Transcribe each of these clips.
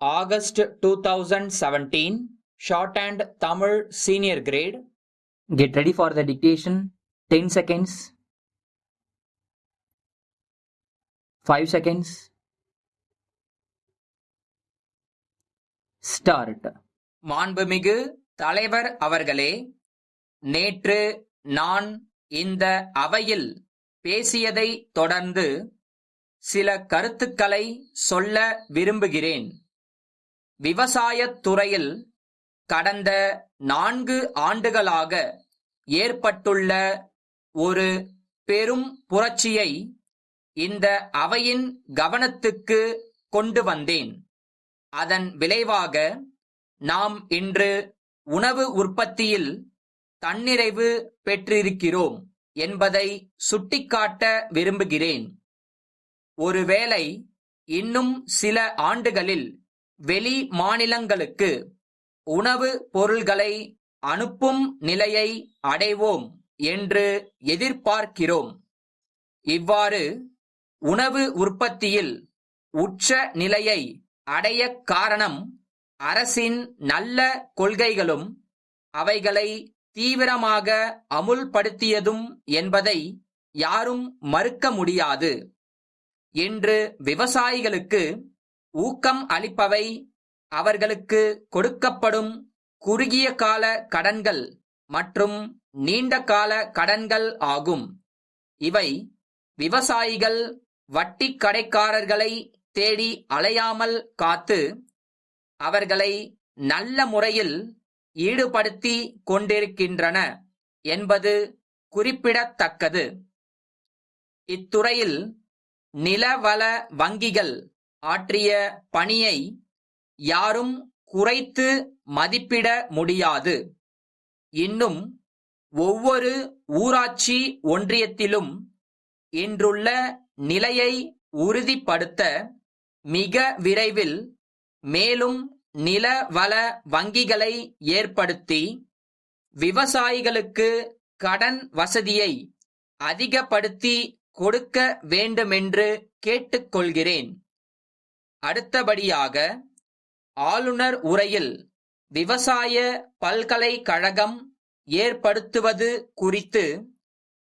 August 2017, Shorthand Tamil Senior Grade. Get ready for the dictation. 10 seconds. 5 seconds. Start. மாண்புமிகு தலைவர் அவர்களே, நேற்று நான் இந்த அவையில் பேசியதை தொடர்ந்து சில கருத்துக்களை சொல்ல விரும்புகிறேன். விவசாயத் துறையில் கடந்த 4 ஆண்டுகளாக ஏற்பட்டுள்ள ஒரு பெரும் புரட்சியை இந்த அவையின் கவனத்துக்கு கொண்டு வந்தேன். அதன் விளைவாக நாம் இன்று உணவு உற்பத்தியில் தன்னிறைவு பெற்றிருக்கிறோம் என்பதை சுட்டிக்காட்ட விரும்புகிறேன். ஒருவேளை இன்னும் சில ஆண்டுகளில் வெளி மாநிலங்களுக்கு உணவு பொருள்களை அனுப்பும் நிலையை அடைவோம் என்று எதிர்பார்க்கிறோம். இவ்வாறு உணவு உற்பத்தியில் உச்ச நிலையை அடைய காரணம் அரசின் நல்ல கொள்கைகளும் அவைகளை தீவிரமாக அமுல்படுத்தியதும் என்பதை யாரும் மறுக்க முடியாது. இன்று விவசாயிகளுக்கு ஊக்கம் அளிப்பவை அவர்களுக்கு கொடுக்கப்படும் குறுகிய கால கடன்கள் மற்றும் நீண்ட கால கடன்கள் ஆகும். இவை விவசாயிகள் வட்டி கடைக்காரர்களை தேடி அலையாமல் காத்து அவர்களை நல்ல முறையில் ஈடுபடுத்தி கொண்டிருக்கின்றன என்பது குறிப்பிடத்தக்கது. இத்துறையில் நிலவள வங்கிகள் ஆற்றிய பணியை யாரும் குறைத்து மதிப்பிட முடியாது. இன்னும் ஒவ்வொரு ஊராட்சி ஒன்றியத்திலும் இன்றுள்ள நிலையை உறுதிப்படுத்த மிக விரைவில் மேலும் நிலவள வங்கிகளை ஏற்படுத்தி விவசாயிகளுக்கு கடன் வசதியை அதிகப்படுத்தி கொடுக்க வேண்டுமென்று கேட்டுக்கொள்கிறேன். அடுத்தபடியாக ஆளுநர் உரையில் விவசாய பல்கலைக்கழகம் ஏற்படுத்துவது குறித்து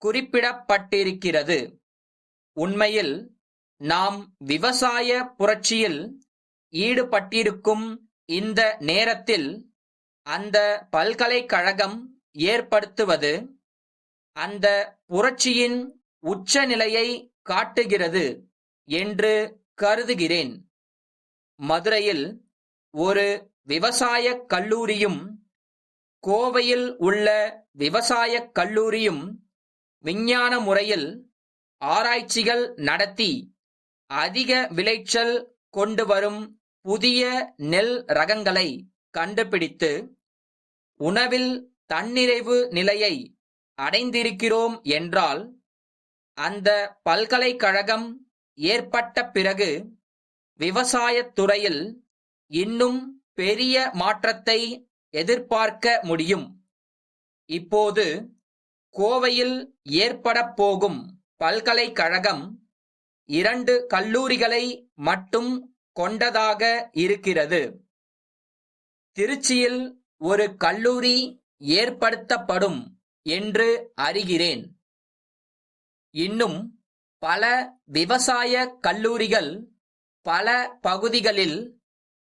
குறிப்பிடப்பட்டிருக்கிறது. உண்மையில் நாம் விவசாய புரட்சியில் ஈடுபட்டிருக்கும் இந்த நேரத்தில் அந்த பல்கலைக்கழகம் ஏற்படுத்துவது அந்த புரட்சியின் உச்ச நிலையை காட்டுகிறது என்று கருதுகிறேன். மதுரையில் ஒரு விவசாய கல்லூரியும் கோவையில் உள்ள விவசாய கல்லூரியும் விஞ்ஞான முறையில் ஆராய்ச்சிகள் நடத்தி அதிக விளைச்சல் கொண்டு வரும் புதிய நெல் ரகங்களை கண்டுபிடித்து உணவில் தன்னிறைவு நிலையை அடைந்திருக்கிறோம் என்றால் அந்த பல்கலைக்கழகம் ஏற்பட்ட பிறகு விவசாயத் துறையில் இன்னும் பெரிய மாற்றத்தை எதிர்பார்க்க முடியும். இப்போது கோவையில் ஏற்படப் போகும் பல்கலைக்கழகம் 2 கல்லூரிகளை மட்டும் கொண்டதாக இருக்கிறது. திருச்சியில் ஒரு கல்லூரி ஏற்படுத்தப்படும் என்று அறிகிறேன். இன்னும் பல விவசாய கல்லூரிகள் பல பகுதிகளில்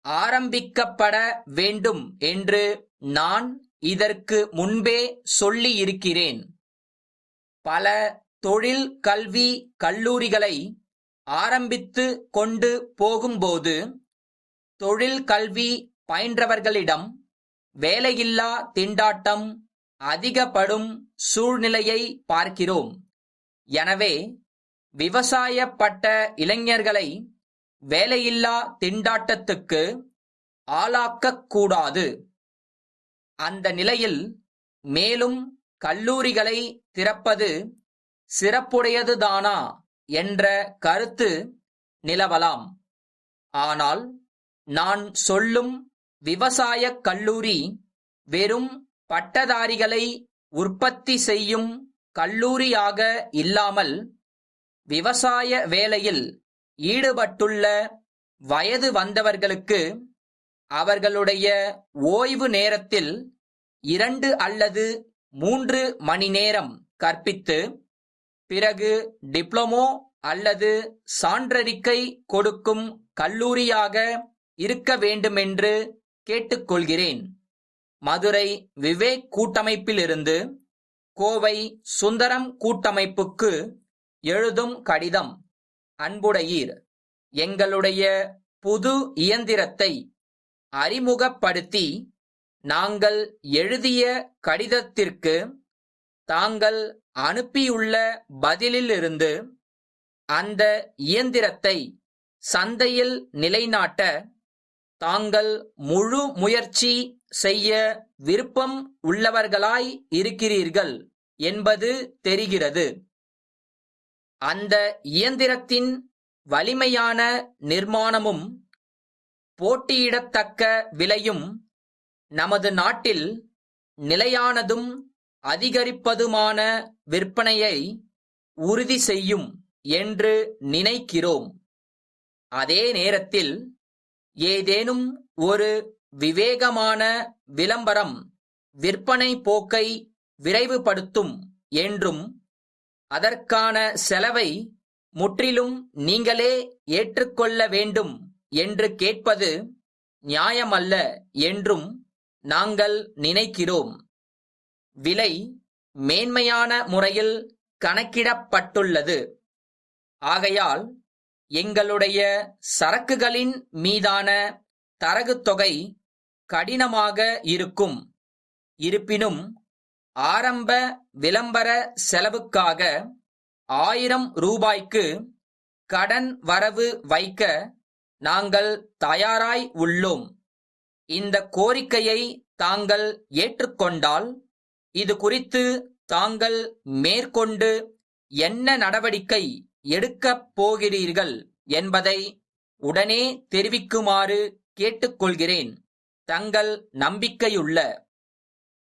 ஆரம்பிக்கப்பட வேண்டும் என்று நான் இதற்கு முன்பே சொல்லியிருக்கிறேன். பல தொழில் கல்வி கல்லூரிகளை ஆரம்பித்து கொண்டு போகும்போது தொழில் கல்வி பயின்றவர்களிடம் வேலையில்லா திண்டாட்டம் அதிகப்படும் சூழ்நிலையை பார்க்கிறோம். எனவே விவசாய பட்ட இளைஞர்களை வேலையில்லா திண்டாட்டத்துக்கு ஆளாக்கக்கூடாது. அந்த நிலையில் மேலும் கல்லூரிகளை திறப்பது சிறப்புடையதுதானா என்ற கருத்து நிலவலாம். ஆனால் நான் சொல்லும் விவசாய கல்லூரி வெறும் பட்டதாரிகளை உற்பத்தி செய்யும் கல்லூரியாக இல்லாமல் விவசாய வேலையில் ஈடுபட்டுள்ள வயது வந்தவர்களுக்கு அவர்களுடைய ஓய்வு நேரத்தில் 2 அல்லது 3 மணி நேரம் கற்பித்து பிறகு டிப்ளமோ அல்லது சான்றறிக்கை கொடுக்கும் கல்லூரியாக இருக்க வேண்டுமென்று கேட்டுக்கொள்கிறேன். மதுரை விவேக் கூட்டமைப்பிலிருந்து கோவை சுந்தரம் கூட்டமைப்புக்கு எழுதும் கடிதம். அன்புடையீர், எங்களுடைய புது இயந்திரத்தை அறிமுகப்படுத்தி நாங்கள் எழுதிய கடிதத்திற்கு தாங்கள் அனுப்பியுள்ள பதிலிலிருந்து அந்த இயந்திரத்தை சந்தையில் நிலைநாட்ட தாங்கள் முழு முயற்சி செய்ய விருப்பம் உள்ளவர்களாய் இருக்கிறீர்கள் என்பது தெரிகிறது. அந்த இயந்திரத்தின் வலிமையான நிர்மாணமும் போட்டியிடத்தக்க விலையும் நமது நாட்டில் நிலையானதும் அதிகரிப்பதுமான விற்பனையை உறுதி செய்யும் என்று நினைக்கிறோம். அதே நேரத்தில் ஏதேனும் ஒரு விவேகமான விளம்பரம் விற்பனை போக்கை விரைவுபடுத்தும் என்றும் அதற்கான செலவை முற்றிலும் நீங்களே ஏற்றுக்கொள்ள வேண்டும் என்று கேட்பது நியாயமல்ல என்றும் நாங்கள் நினைக்கிறோம். விலை மேன்மையான முறையில் கணக்கிடப்பட்டுள்ளது. ஆகையால் எங்களுடைய சரக்குகளின் மீதான தரகுத்தொகை கடினமாக இருக்கும். இருப்பினும் ஆரம்ப விளம்பர செலவுக்காக 1000 ரூபாய்க்கு கடன் வரவு வைக்க நாங்கள் தயாராய் உள்ளோம். இந்த கோரிக்கையை தாங்கள் ஏற்றுக்கொண்டால் இது குறித்து தாங்கள் மேற்கொண்டு என்ன நடவடிக்கை எடுக்கப் போகிறீர்கள் என்பதை உடனே தெரிவிக்குமாறு கேட்டுக்கொள்கிறேன். தங்கள் நம்பிக்கையுள்ள